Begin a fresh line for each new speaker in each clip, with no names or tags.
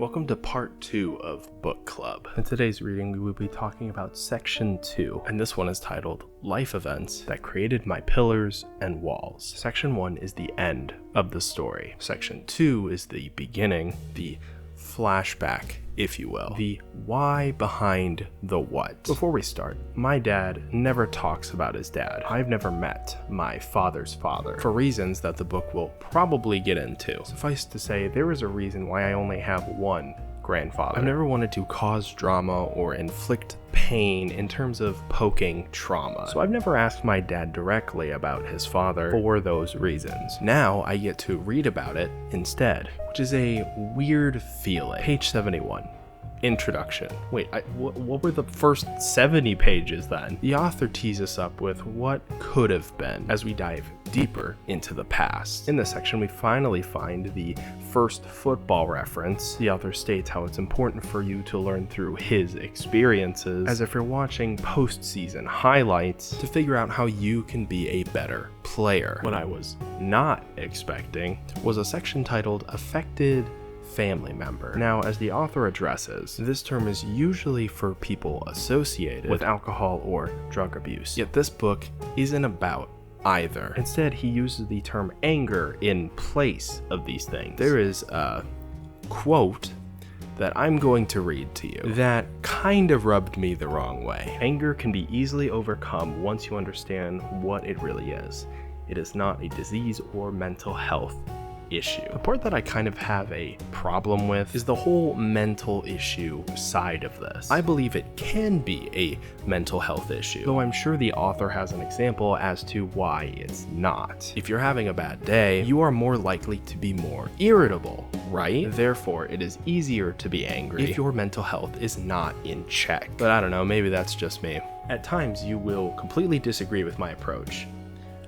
Welcome to part 2 of Book Club. In today's reading, we will be talking about section 2, and this one is titled Life Events That Created My Pillars and Walls. Section 1 is the end of the story. Section 2 is the beginning, the flashback, if you will, the why behind the what. Before we start, my dad never talks about his dad. I've never met my father's father, for reasons that the book will probably get into. Suffice to say, there is a reason why I only have one grandfather. I've never wanted to cause drama or inflict pain in terms of poking trauma, so I've never asked my dad directly about his father for those reasons. Now I get to read about it instead, which is a weird feeling. Page 71. Introduction. Wait, what were the first 70 pages then? The author tees us up with what could have been as we dive deeper into the past. In this section, we finally find the first football reference. The author states how it's important for you to learn through his experiences, as if you're watching postseason highlights to figure out how you can be a better player. What I was not expecting was a section titled Affected Family Member. Now, as the author addresses, this term is usually for people associated with alcohol or drug abuse, yet this book isn't about either. Instead, he uses the term anger in place of these things. There is a quote that I'm going to read to you that kind of rubbed me the wrong way. Anger can be easily overcome once you understand what it really is. It is not a disease or mental health issue. The part that I kind of have a problem with is the whole mental issue side of this. I believe it can be a mental health issue, though I'm sure the author has an example as to why it's not. If you're having a bad day, you are more likely to be more irritable, right? Therefore, it is easier to be angry if your mental health is not in check. But I don't know, maybe that's just me. At times, you will completely disagree with my approach.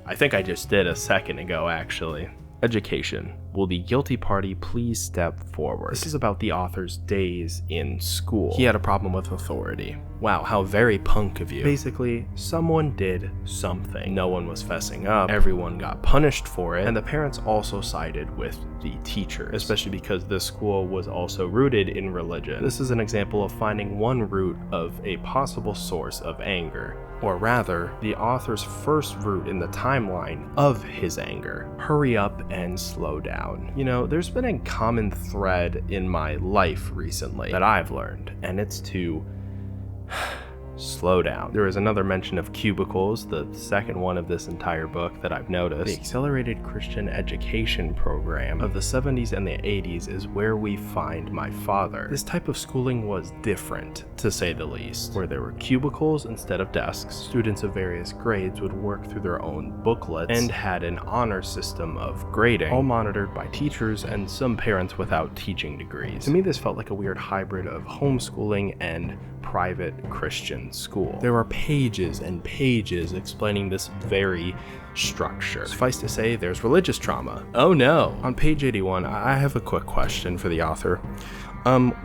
I think I just did a second ago, actually. Education. Will the guilty party please step forward? This is about the author's days in school. He had a problem with authority. Wow, how very punk of you. Basically, someone did something. No one was fessing up, everyone got punished for it, and the parents also sided with the teachers, especially because this school was also rooted in religion. This is an example of finding one root of a possible source of anger, or rather, the author's first root in the timeline of his anger. Hurry up and slow down. You know, there's been a common thread in my life recently that I've learned, and it's to slow down. There is another mention of cubicles, the second one of this entire book that I've noticed. The Accelerated Christian Education program of the 70s and the 80s is where we find my father. This type of schooling was different, to say the least, where there were cubicles instead of desks. Students of various grades would work through their own booklets and had an honor system of grading, all monitored by teachers and some parents without teaching degrees. To me, this felt like a weird hybrid of homeschooling and private Christian school. There are pages and pages explaining this very structure. Suffice to say, there's religious trauma. Oh no! On page 81, I have a quick question for the author.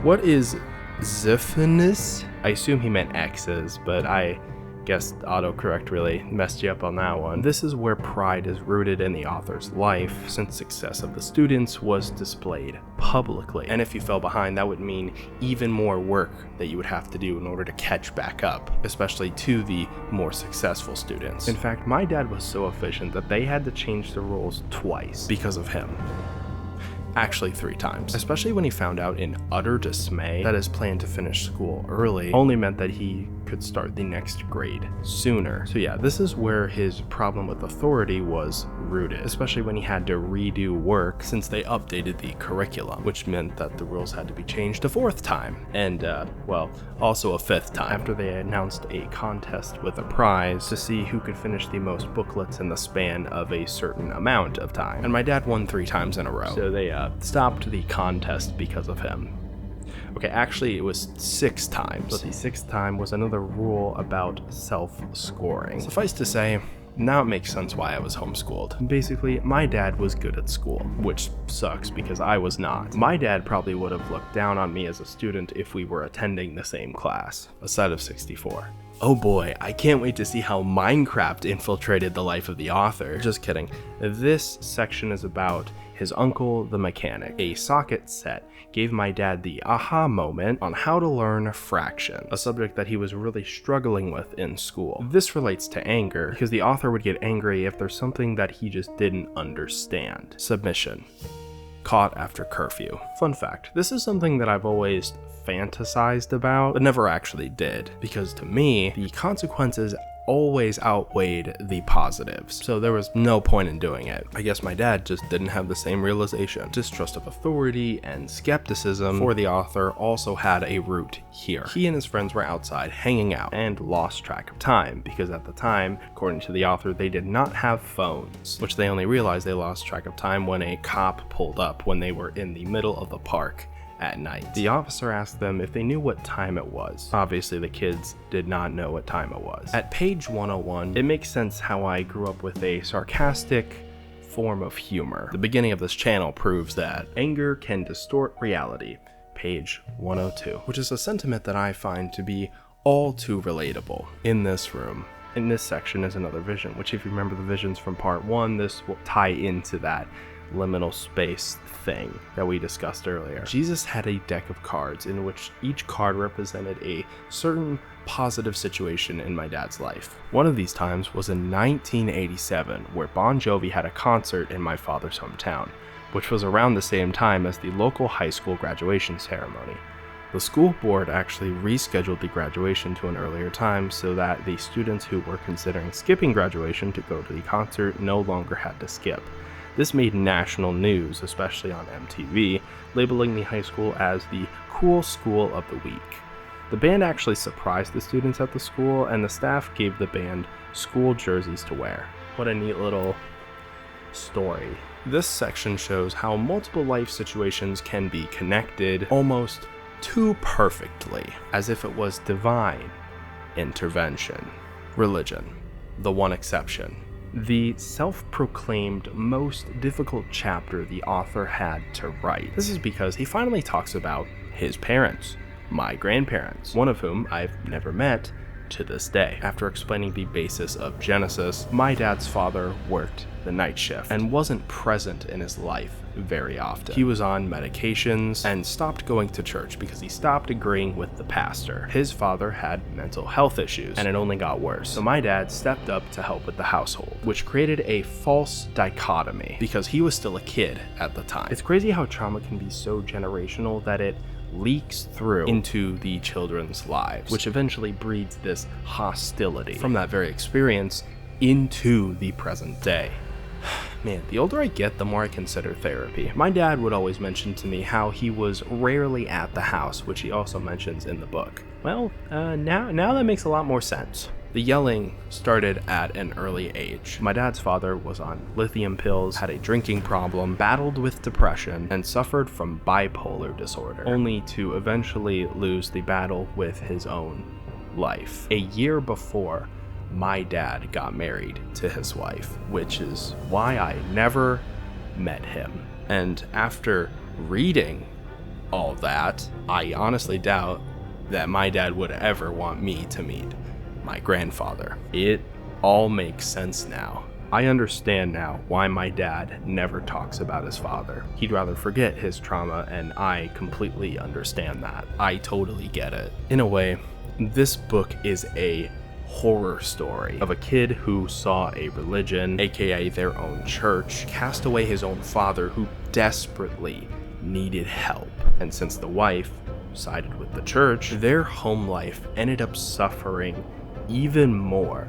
What is Xiphinus? I assume he meant X's, but I guess autocorrect really messed you up on that one. This is where pride is rooted in the author's life, since success of the students was displayed publicly. And if you fell behind, that would mean even more work that you would have to do in order to catch back up, especially to the more successful students. In fact, my dad was so efficient that they had to change the rules twice because of him. Actually 3 times, especially when he found out in utter dismay that his plan to finish school early only meant that he could start the next grade sooner. So yeah, this is where his problem with authority was rooted, especially when he had to redo work since they updated the curriculum, which meant that the rules had to be changed a 4th time, and well, also a 5th time, after they announced a contest with a prize to see who could finish the most booklets in the span of a certain amount of time. And my dad won 3 times in a row, so they stopped the contest because of him. Okay, actually it was 6 times, but the 6th time was another rule about self-scoring. Suffice to say, now it makes sense why I was homeschooled. Basically, my dad was good at school, which sucks because I was not. My dad probably would have looked down on me as a student if we were attending the same class, a set of 64. Oh boy, I can't wait to see how Minecraft infiltrated the life of the author. Just kidding. This section is about his uncle, the mechanic. A socket set gave my dad the aha moment on how to learn fraction, a subject that he was really struggling with in school. This relates to anger, because the author would get angry if there's something that he just didn't understand. Submission. Caught after curfew. Fun fact, this is something that I've always fantasized about, but never actually did, because to me, the consequences always outweighed the positives, so there was no point in doing it. I guess my dad just didn't have the same realization. Distrust of authority and skepticism for the author also had a root here. He and his friends were outside hanging out and lost track of time, because at the time, according to the author, they did not have phones, which they only realized they lost track of time when a cop pulled up when they were in the middle of the park at night. The officer asked them if they knew what time it was. Obviously, the kids did not know what time it was. At page 101, it makes sense how I grew up with a sarcastic form of humor. The beginning of this channel proves that anger can distort reality. Page 102, which is a sentiment that I find to be all too relatable. In this room, in this section is another vision, which if you remember the visions from part 1, this will tie into that liminal space thing that we discussed earlier. Jesus had a deck of cards in which each card represented a certain positive situation in my dad's life. One of these times was in 1987, where Bon Jovi had a concert in my father's hometown, which was around the same time as the local high school graduation ceremony. The school board actually rescheduled the graduation to an earlier time so that the students who were considering skipping graduation to go to the concert no longer had to skip. This made national news, especially on MTV, labeling the high school as the cool school of the week. The band actually surprised the students at the school, and the staff gave the band school jerseys to wear. What a neat little story. This section shows how multiple life situations can be connected almost too perfectly, as if it was divine intervention. Religion, the one exception. The self-proclaimed most difficult chapter the author had to write. This is because he finally talks about his parents, my grandparents, one of whom I've never met to this day. After explaining the basis of Genesis, my dad's father worked the night shift and wasn't present in his life very often. He was on medications and stopped going to church because he stopped agreeing with the pastor. His father had mental health issues and it only got worse. So my dad stepped up to help with the household, which created a false dichotomy because he was still a kid at the time. It's crazy how trauma can be so generational that it leaks through into the children's lives, which eventually breeds this hostility from that very experience into the present day. Man, the older I get, the more I consider therapy. My dad would always mention to me how he was rarely at the house, which he also mentions in the book. Well, now that makes a lot more sense. The yelling started at an early age. My dad's father was on lithium pills, had a drinking problem, battled with depression, and suffered from bipolar disorder, only to eventually lose the battle with his own life. A year before, my dad got married to his wife, which is why I never met him. And after reading all that, I honestly doubt that my dad would ever want me to meet my grandfather. It all makes sense now. I understand now why my dad never talks about his father. He'd rather forget his trauma, and I completely understand that. I totally get it. In a way, this book is a horror story of a kid who saw a religion, aka their own church, cast away his own father who desperately needed help. And since the wife sided with the church, their home life ended up suffering even more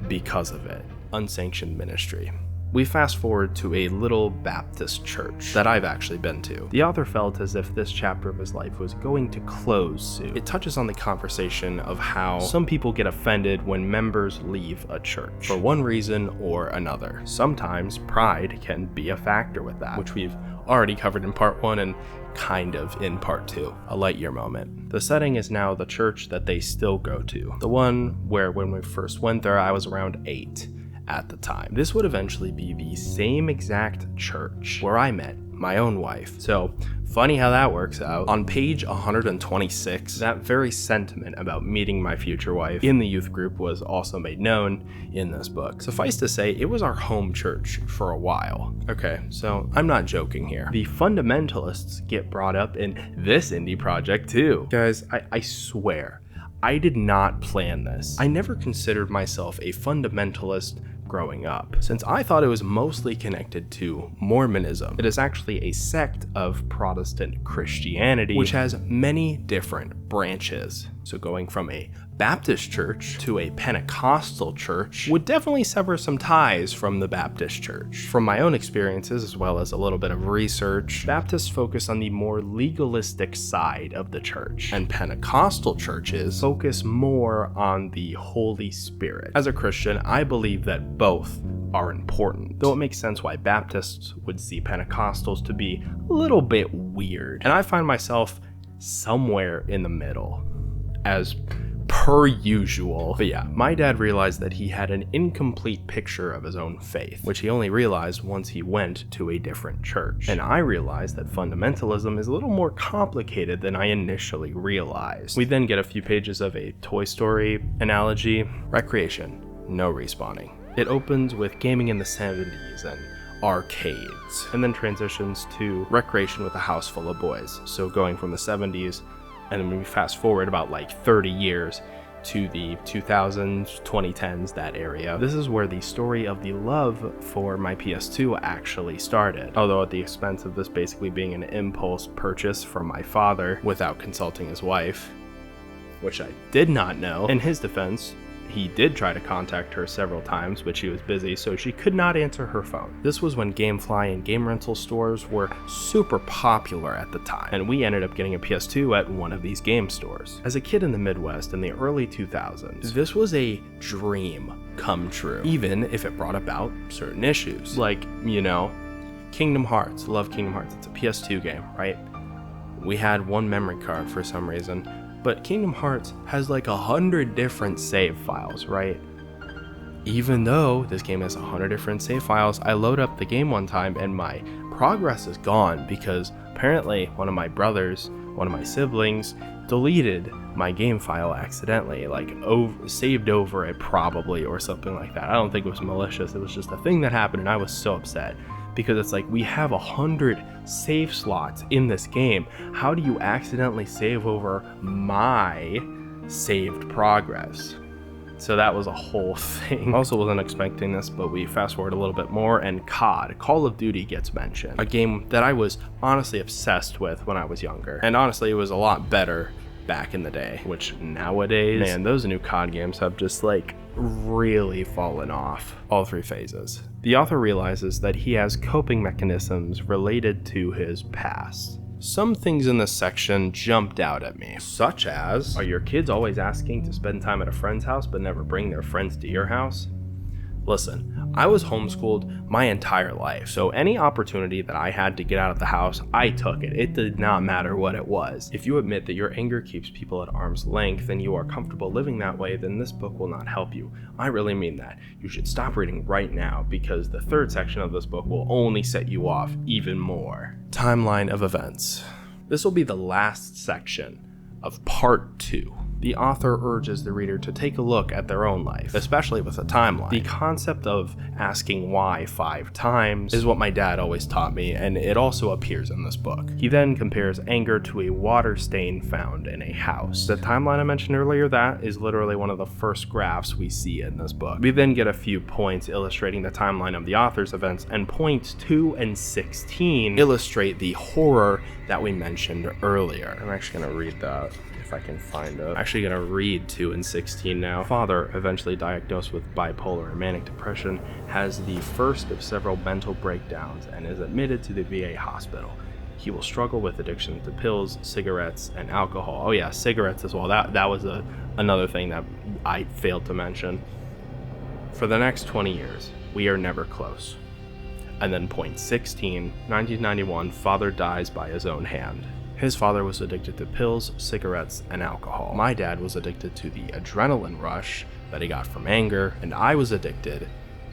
because of it. Unsanctioned Ministry. We fast forward to a little Baptist church that I've actually been to. The author felt as if this chapter of his life was going to close soon. It touches on the conversation of how some people get offended when members leave a church for one reason or another. Sometimes pride can be a factor with that, which we've already covered in part 1 and kind of in part 2. A Lightyear Moment. The setting is now the church that they still go to. The one where when we first went there, I was around 8 at the time. This would eventually be the same exact church where I met my own wife. So Funny how that works out. On page 126, that very sentiment about meeting my future wife in the youth group was also made known in this book. Suffice to say, it was our home church for a while. Okay, so I'm not joking here. The fundamentalists get brought up in this indie project too. Guys, I swear, I did not plan this. I never considered myself a fundamentalist growing up, since I thought it was mostly connected to Mormonism. It is actually a sect of Protestant Christianity, which has many different branches. So going from a Baptist church to a Pentecostal church would definitely sever some ties from the Baptist church. From my own experiences, as well as a little bit of research, Baptists focus on the more legalistic side of the church, and Pentecostal churches focus more on the Holy Spirit. As a Christian, I believe that both are important, though it makes sense why Baptists would see Pentecostals to be a little bit weird. And I find myself somewhere in the middle, as per usual. But yeah, my dad realized that he had an incomplete picture of his own faith, which he only realized once he went to a different church. And I realized that fundamentalism is a little more complicated than I initially realized. We then get a few pages of a Toy Story analogy. Recreation, no respawning. It opens with gaming in the 70s and arcades, and then transitions to recreation with a house full of boys. So going from the 70s, and then when we fast forward about like 30 years to the 2000s, 2010s, that area, this is where the story of the love for my PS2 actually started. Although at the expense of this basically being an impulse purchase from my father without consulting his wife, which I did not know. In his defense, he did try to contact her several times, but she was busy, so she could not answer her phone. This was when GameFly and game rental stores were super popular at the time, and we ended up getting a PS2 at one of these game stores. As a kid in the Midwest in the early 2000s, this was a dream come true, even if it brought about certain issues. Like, you know, Kingdom Hearts. Love Kingdom Hearts. It's a PS2 game, right? We had one memory card for some reason, but Kingdom Hearts has like 100 different save files, right? Even though this game has 100 different save files, I load up the game one time and my progress is gone because apparently one of my brothers, one of my siblings, deleted my game file accidentally, like saved over it probably or something like that. I don't think it was malicious, it was just a thing that happened, and I was so upset. Because it's like, we have 100 save slots in this game. How do you accidentally save over my saved progress? So that was a whole thing. Also wasn't expecting this, but we fast forward a little bit more and COD, Call of Duty, gets mentioned. A game that I was honestly obsessed with when I was younger. And honestly, it was a lot better back in the day, which nowadays, man, those new COD games have just like really fallen off. All three phases. The author realizes that he has coping mechanisms related to his past. Some things in this section jumped out at me, such as, are your kids always asking to spend time at a friend's house but never bring their friends to your house? Listen, I was homeschooled my entire life, so any opportunity that I had to get out of the house, I took it. It did not matter what it was. If you admit that your anger keeps people at arm's length and you are comfortable living that way, then this book will not help you. I really mean that. You should stop reading right now, because the third section of this book will only set you off even more. Timeline of events. This will be the last section of part 2. The author urges the reader to take a look at their own life, especially with a timeline. The concept of asking why 5 times is what my dad always taught me, and it also appears in this book. He then compares anger to a water stain found in a house. The timeline I mentioned earlier, that is literally one of the first graphs we see in this book. We then get a few points illustrating the timeline of the author's events, and points 2 and 16 illustrate the horror that we mentioned earlier. I'm actually going to read that if I can find it. I'm actually going to read 2 and 16 now. Father, eventually diagnosed with bipolar and manic depression, has the first of several mental breakdowns and is admitted to the VA hospital. He will struggle with addiction to pills, cigarettes, and alcohol. Oh yeah, cigarettes as well. That was another thing that I failed to mention. For the next 20 years, we are never close. And then point 16, 1991, father dies by his own hand. His father was addicted to pills, cigarettes, and alcohol. My dad was addicted to the adrenaline rush that he got from anger, and I was addicted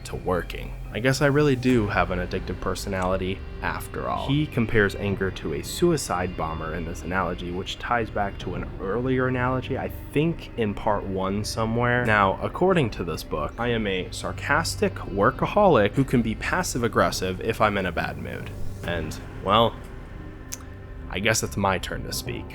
to working. I guess I really do have an addictive personality after all. He compares anger to a suicide bomber in this analogy, which ties back to an earlier analogy, I think in part 1 somewhere. Now, according to this book, I am a sarcastic workaholic who can be passive aggressive if I'm in a bad mood. And, well, I guess it's my turn to speak.